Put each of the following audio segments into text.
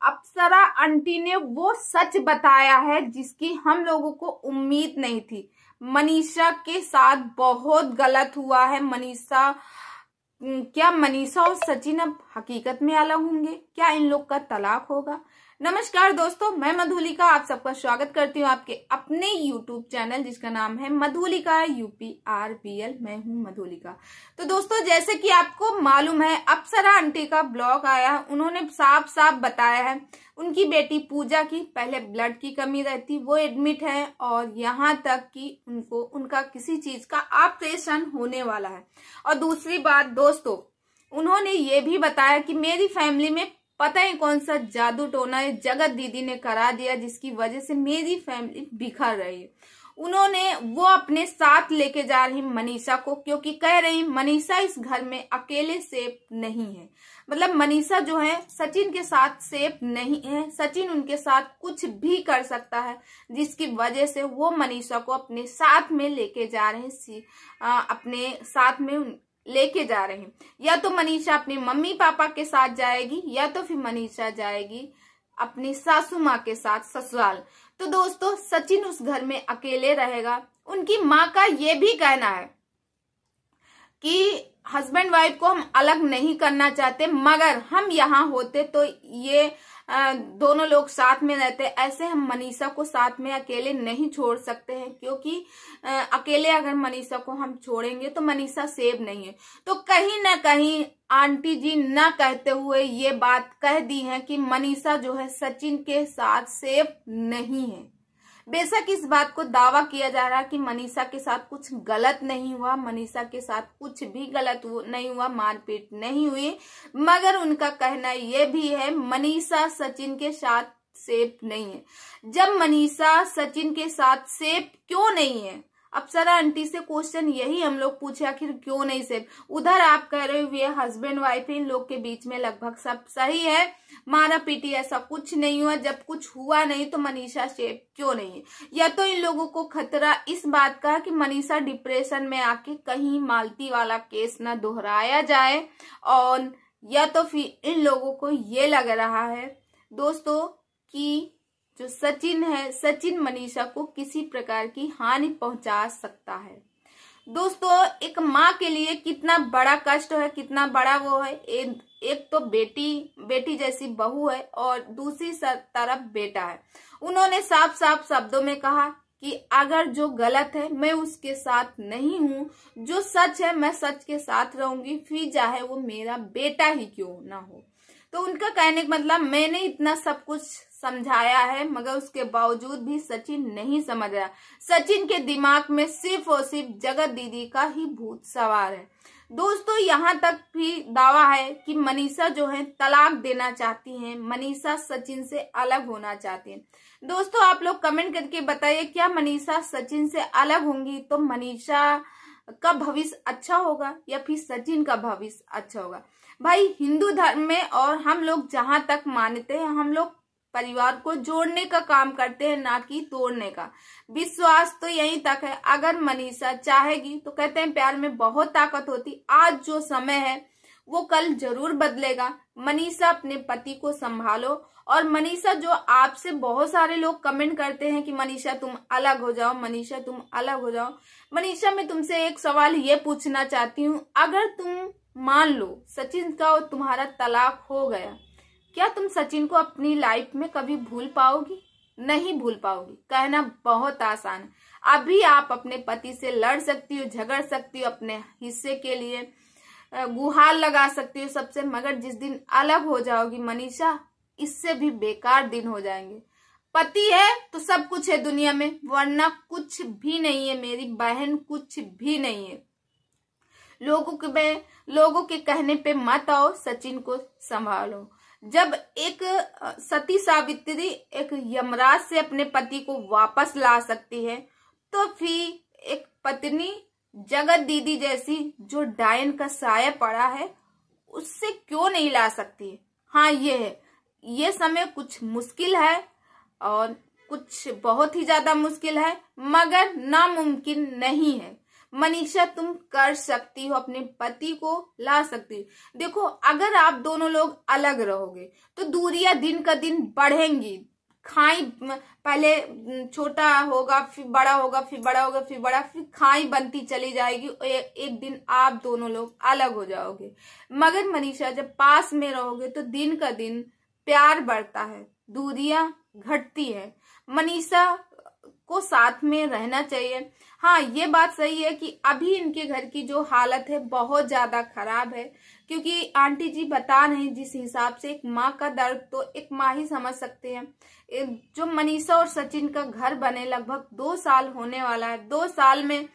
अप्सरा aunty ने वो सच बताया है जिसकी हम लोगों को उम्मीद नहीं थी। मनीषा के साथ बहुत गलत हुआ है। क्या मनीषा और सचिन अब हकीकत में अलग होंगे? क्या इन लोग का तलाक होगा? नमस्कार दोस्तों, मैं मधुलिका आप सबका स्वागत करती हूँ आपके अपने YouTube चैनल जिसका नाम है मधुलिका UPRBL। मैं हूँ मधुलिका। तो दोस्तों, जैसे कि आपको मालूम है, अप्सरा आंटी का ब्लॉग आया है। उन्होंने साफ साफ बताया है उनकी बेटी पूजा की पहले ब्लड की कमी रहती, वो एडमिट है और यहाँ तक कि उनका किसी चीज का ऑपरेशन होने वाला है। और दूसरी बात दोस्तों, उन्होंने ये भी बताया कि मेरी फैमिली में पता है कौन सा जादू टोना है जगत दीदी ने करा दिया जिसकी वजह से मेरी फैमिली बिखर रही है। उन्होंने वो अपने साथ लेके जा रही मनीषा को, क्योंकि कह रही मनीषा इस घर में अकेले सेफ नहीं है। मतलब मनीषा जो है सचिन के साथ सेफ नहीं है। सचिन उनके साथ कुछ भी कर सकता है, जिसकी वजह से वो मनीषा को अपने साथ में लेके जा रहे हैं, अपने साथ में लेके जा रहे हैं। या तो मनीषा अपनी मम्मी पापा के साथ जाएगी या तो फिर मनीषा जाएगी अपनी सासू माँ के साथ ससुराल। तो दोस्तों, सचिन उस घर में अकेले रहेगा। उनकी माँ का ये भी कहना है कि हस्बैंड वाइफ को हम अलग नहीं करना चाहते, मगर हम यहाँ होते तो ये दोनों लोग साथ में रहते। ऐसे हम मनीषा को साथ में अकेले नहीं छोड़ सकते हैं, क्योंकि अकेले अगर मनीषा को हम छोड़ेंगे तो मनीषा सेफ नहीं है। तो कहीं ना कहीं आंटी जी ना कहते हुए ये बात कह दी है कि मनीषा जो है सचिन के साथ सेफ नहीं है। बेशक इस बात को दावा किया जा रहा है कि मनीषा के साथ कुछ गलत नहीं हुआ, मनीषा के साथ कुछ भी गलत नहीं हुआ, मारपीट नहीं हुई, मगर उनका कहना यह भी है मनीषा सचिन के साथ सेफ नहीं है। जब मनीषा सचिन के साथ सेफ क्यों नहीं है? अप्सरा आंटी से क्वेश्चन यही हम लोग पूछे, आखिर क्यों नहीं सेफ? उधर आप कह रहे हुए हस्बैंड वाइफ इन लोग के बीच में लगभग सब सही है, मारा पीटी ऐसा कुछ नहीं हुआ। जब कुछ हुआ नहीं तो मनीषा सेफ क्यों नहीं है? या तो इन लोगों को खतरा इस बात का कि मनीषा डिप्रेशन में आके कहीं मालती वाला केस न दोहराया जाए, और या तो फिर इन लोगों को ये लग रहा है दोस्तों कि जो सचिन है, सचिन मनीषा को किसी प्रकार की हानि पहुंचा सकता है। दोस्तों, एक माँ के लिए कितना बड़ा कष्ट है, कितना बड़ा वो है। एक तो बेटी जैसी बहू है और दूसरी तरफ बेटा है। उन्होंने साफ साफ शब्दों में कहा कि अगर जो गलत है मैं उसके साथ नहीं हूँ, जो सच है मैं सच के साथ रहूंगी, फिर चाहे वो मेरा बेटा ही क्यों ना हो। तो उनका कहने का मतलब, मैंने इतना सब कुछ समझाया है मगर उसके बावजूद भी सचिन नहीं समझ रहा। सचिन के दिमाग में सिर्फ और सिर्फ जगत दीदी का ही भूत सवार है। दोस्तों, यहाँ तक भी दावा है कि मनीषा जो है तलाक देना चाहती हैं, मनीषा सचिन से अलग होना चाहती हैं। दोस्तों, आप लोग कमेंट करके बताइए, क्या मनीषा सचिन से अलग होंगी तो मनीषा का भविष्य अच्छा होगा या फिर सचिन का भविष्य अच्छा होगा? भाई, हिंदू धर्म में और हम लोग जहां तक मानते हैं, हम लोग परिवार को जोड़ने का काम करते हैं, ना कि तोड़ने का। विश्वास तो यहीं तक है। अगर मनीषा चाहेगी तो कहते हैं प्यार में बहुत ताकत होती। आज जो समय है वो कल जरूर बदलेगा। मनीषा अपने पति को संभालो। और मनीषा, जो आपसे बहुत सारे लोग कमेंट करते हैं कि मनीषा तुम अलग हो जाओ, मनीषा तुम अलग हो जाओ। मनीषा, मैं तुमसे एक सवाल ये पूछना चाहती हूँ, अगर तुम मान लो सचिन का और तुम्हारा तलाक हो गया, क्या तुम सचिन को अपनी लाइफ में कभी भूल पाओगी? नहीं भूल पाओगी। कहना बहुत आसान है। अभी आप अपने पति से लड़ सकती हो, झगड़ सकती हो, अपने हिस्से के लिए गुहार लगा सकती हो सबसे, मगर जिस दिन अलग हो जाओगी मनीषा, इससे भी बेकार दिन हो जाएंगे। पति है तो सब कुछ है दुनिया में, वरना कुछ भी नहीं है मेरी बहन, कुछ भी नहीं है। लोगों के कहने पे मत आओ, सचिन को संभालो। जब एक सती सावित्री एक यमराज से अपने पति को वापस ला सकती है, तो फिर एक पत्नी जगत दीदी जैसी जो डायन का साया पड़ा है, उससे क्यों नहीं ला सकती? हाँ, ये है, ये समय कुछ मुश्किल है और कुछ बहुत ही ज्यादा मुश्किल है, मगर नामुमकिन नहीं है। मनीषा तुम कर सकती हो, अपने पति को ला सकती हो। देखो अगर आप दोनों लोग अलग रहोगे तो दूरियां दिन का दिन बढ़ेंगी। खाई पहले छोटा होगा, फिर बड़ा होगा, फिर बड़ा होगा, फिर बड़ा, फिर खाई बनती चली जाएगी। एक दिन आप दोनों लोग अलग हो जाओगे। मगर मनीषा जब पास में रहोगे तो दिन का दिन प्यार बढ़ता है, दूरियां घटती है। मनीषा को साथ में रहना चाहिए। हाँ ये बात सही है कि अभी इनके घर की जो हालत है बहुत ज्यादा खराब है, क्योंकि आंटी जी बता रहे हैं जिस हिसाब से एक माँ का दर्द तो एक माँ ही समझ सकते हैं। जो मनीषा और सचिन का घर बने लगभग 2 साल होने वाला है। 2 साल में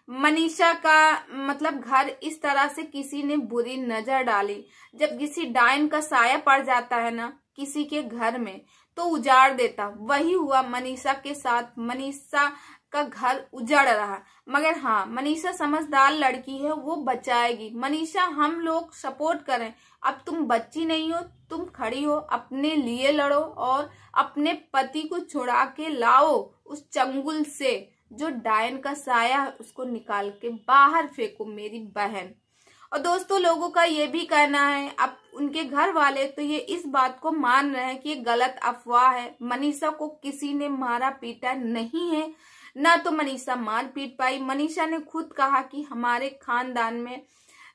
मनीषा का मतलब घर इस तरह से किसी ने बुरी नजर डाली। जब किसी डायन का साया पड़ जाता है ना किसी के घर में तो उजाड़ देता, वही हुआ मनीषा के साथ। मनीषा का घर उजड़ रहा, मगर हाँ मनीषा समझदार लड़की है, वो बचाएगी। मनीषा हम लोग सपोर्ट करें। अब तुम बच्ची नहीं हो, तुम खड़ी हो, अपने लिए लड़ो और अपने पति को छुड़ा के लाओ उस चंगुल से। जो डायन का साया है उसको निकाल के बाहर फेंको मेरी बहन। और दोस्तों लोगों का ये भी कहना है, अब उनके घर वाले तो ये इस बात को मान रहे हैं कि ये गलत अफवाह है। मनीषा को किसी ने मारा पीटा नहीं है, ना तो मनीषा मार पीट पाई। मनीषा ने खुद कहा कि हमारे खानदान में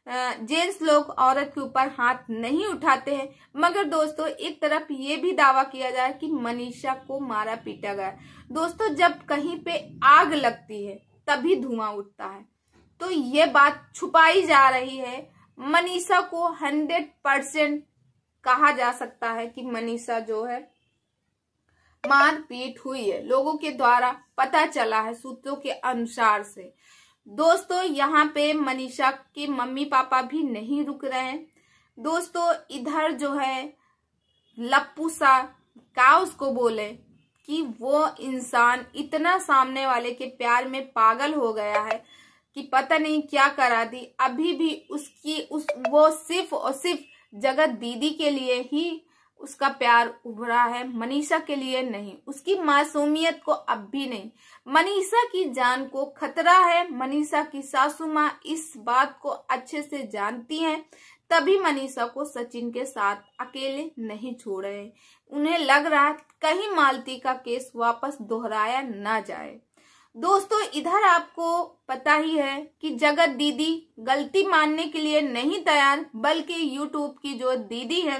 जेंट्स लोग औरत के ऊपर हाथ नहीं उठाते हैं। मगर दोस्तों एक तरफ ये भी दावा किया जाए कि मनीषा को मारा पीटा गया। दोस्तों जब कहीं पे आग लगती है तभी धुआं उठता है, तो ये बात छुपाई जा रही है। मनीषा को 100% कहा जा सकता है कि मनीषा जो है मारपीट हुई है, लोगों के द्वारा पता चला है सूत्रों के अनुसार से। दोस्तों यहाँ पे मनीषा के मम्मी पापा भी नहीं रुक रहे हैं। दोस्तों इधर जो है लप्पू सा क्या उसको बोले कि वो इंसान इतना सामने वाले के प्यार में पागल हो गया है कि पता नहीं क्या करा दी। अभी भी वो सिर्फ और सिर्फ जगत दीदी के लिए ही उसका प्यार उभरा है, मनीषा के लिए नहीं। उसकी मासूमियत को अब भी नहीं। मनीषा की जान को खतरा है। मनीषा की सासू माँ इस बात को अच्छे से जानती हैं, तभी मनीषा को सचिन के साथ अकेले नहीं छोड़ रहे। उन्हें लग रहा है कहीं मालती का केस वापस दोहराया ना जाए। दोस्तों इधर आपको पता ही है कि जगत दीदी गलती मानने के लिए नहीं तैयार, बल्कि यूट्यूब की जो दीदी है,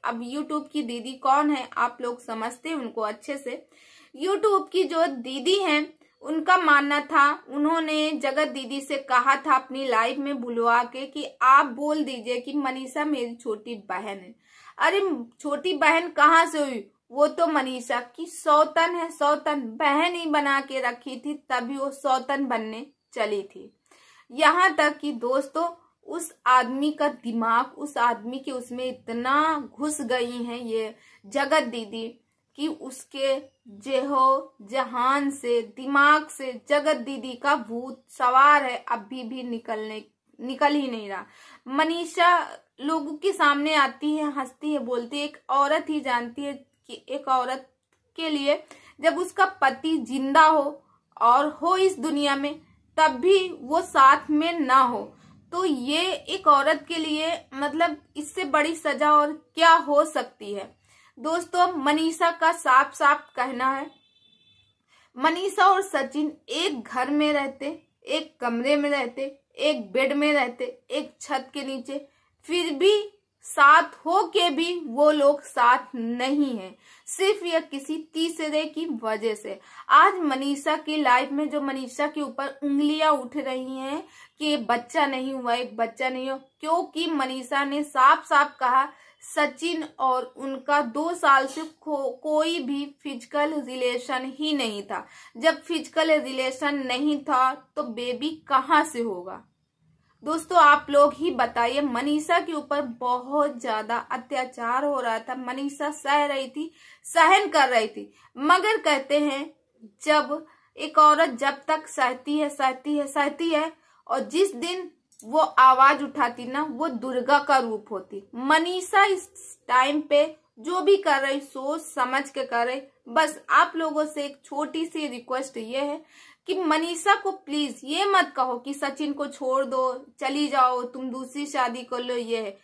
अब यूट्यूब की दीदी कौन है आप लोग समझते हैं उनको अच्छे से। यूट्यूब की जो दीदी हैं उनका मानना था, उन्होंने जगत दीदी से कहा था अपनी लाइव में बुलवा के कि आप बोल दीजिए कि मनीषा मेरी छोटी बहन है। अरे छोटी बहन कहाँ से हुई, वो तो मनीषा की सौतन है। सौतन बहन ही बना के रखी थी, तभी वो सौतन बनने चली थी। यहाँ तक कि दोस्तों उस आदमी का दिमाग, उस आदमी के उसमें इतना घुस गई हैं ये जगत दीदी कि उसके जेहो जहान से दिमाग से जगत दीदी का भूत सवार है, अभी भी निकल ही नहीं रहा। मनीषा लोगों के सामने आती है, हंसती है, बोलती है। एक औरत ही जानती है कि एक औरत के लिए जब उसका पति जिंदा हो और हो इस दुनिया में तब भी वो साथ में ना हो, तो ये एक औरत के लिए मतलब इससे बड़ी सजा और क्या हो सकती है। दोस्तों मनीषा का साफ साफ कहना है, मनीषा और सचिन एक घर में रहते, एक कमरे में रहते, एक बेड में रहते, एक छत के नीचे, फिर भी साथ हो के भी वो लोग साथ नहीं है, सिर्फ यह किसी तीसरे की वजह से। आज मनीषा की लाइफ में जो मनीषा के ऊपर उंगलियां उठ रही हैं कि बच्चा नहीं हुआ, एक बच्चा नहीं हो, क्योंकि मनीषा ने साफ साफ कहा सचिन और उनका 2 साल से कोई भी फिजिकल रिलेशन ही नहीं था। जब फिजिकल रिलेशन नहीं था तो बेबी कहाँ से होगा। दोस्तों आप लोग ही बताइए, मनीषा के ऊपर बहुत ज्यादा अत्याचार हो रहा था, मनीषा सह रही थी, सहन कर रही थी। मगर कहते हैं जब एक औरत जब तक सहती है और जिस दिन वो आवाज उठाती ना, वो दुर्गा का रूप होती। मनीषा इस टाइम पे जो भी कर रही सोच समझ के कर रही। बस आप लोगों से एक छोटी सी रिक्वेस्ट ये है कि मनीषा को प्लीज ये मत कहो कि सचिन को छोड़ दो, चली जाओ, तुम दूसरी शादी कर लो। ये है,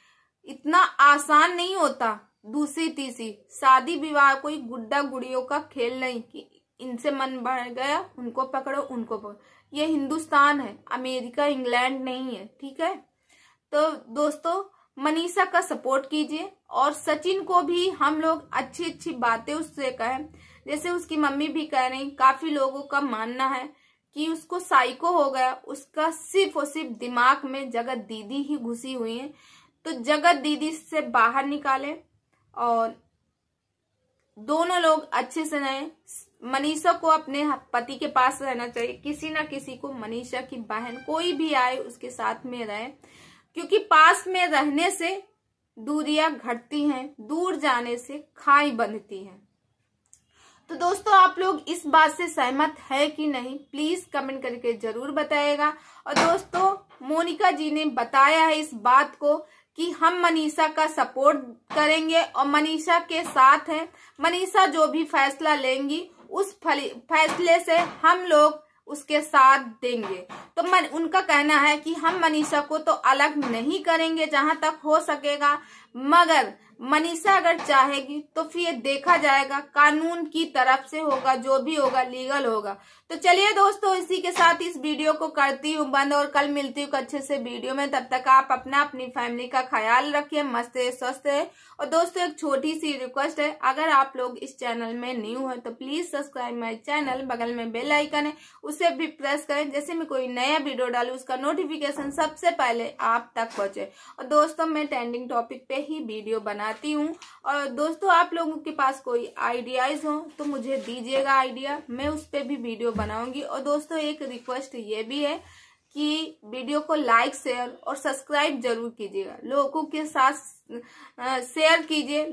इतना आसान नहीं होता दूसरी तीसरी शादी विवाह कोई गुड्डा गुड़ियों का खेल नहीं कि इनसे मन बढ़ गया उनको पकड़ो उनको पकड़ो। ये हिंदुस्तान है, अमेरिका इंग्लैंड नहीं है, ठीक है। तो दोस्तों मनीषा का सपोर्ट कीजिए और सचिन को भी हम लोग अच्छी अच्छी बातें उससे कहें। जैसे उसकी मम्मी भी कह रही, काफी लोगों का मानना है कि उसको साइको हो गया, उसका सिर्फ और सिर्फ दिमाग में जगत दीदी ही घुसी हुई है। तो जगत दीदी से बाहर निकाले और दोनों लोग अच्छे से रहें। मनीषा को अपने पति के पास रहना चाहिए, किसी ना किसी को, मनीषा की बहन कोई भी आए उसके साथ में रहे, क्योंकि पास में रहने से दूरियां घटती हैं, दूर जाने से खाई बंधती हैं। तो दोस्तों आप लोग इस बात से सहमत है कि नहीं, प्लीज कमेंट करके जरूर बताइएगा। और दोस्तों मोनिका जी ने बताया है इस बात को कि हम मनीषा का सपोर्ट करेंगे और मनीषा के साथ हैं। मनीषा जो भी फैसला लेंगी उस फैसले से हम लोग उसके साथ देंगे। तो उनका कहना है कि हम मनीषा को तो अलग नहीं करेंगे जहां तक हो सकेगा, मगर मनीषा अगर चाहेगी तो फिर देखा जाएगा, कानून की तरफ से होगा, जो भी होगा लीगल होगा। तो चलिए दोस्तों इसी के साथ इस वीडियो को करती हूँ बंद और कल मिलती हूँ अच्छे से वीडियो में। तब तक आप अपना अपनी फैमिली का ख्याल रखिए, मस्त है, स्वस्थ है। और दोस्तों एक छोटी सी रिक्वेस्ट है, अगर आप लोग इस चैनल में न्यू है तो प्लीज सब्सक्राइब माई चैनल, बगल में बेल आइकन है उसे भी प्रेस करें, जैसे मैं कोई नया वीडियो डालू उसका नोटिफिकेशन सबसे पहले आप तक पहुंचे। और दोस्तों मैं ट्रेंडिंग टॉपिक पे ही वीडियो बनाती हूँ। और दोस्तों आप लोगों के पास कोई आइडियाज हो तो मुझे दीजिएगा आइडिया, मैं उस पर भी वीडियो बनाऊंगी। और दोस्तों एक रिक्वेस्ट ये भी है कि वीडियो को लाइक शेयर और सब्सक्राइब जरूर कीजिएगा, लोगों के साथ शेयर कीजिए।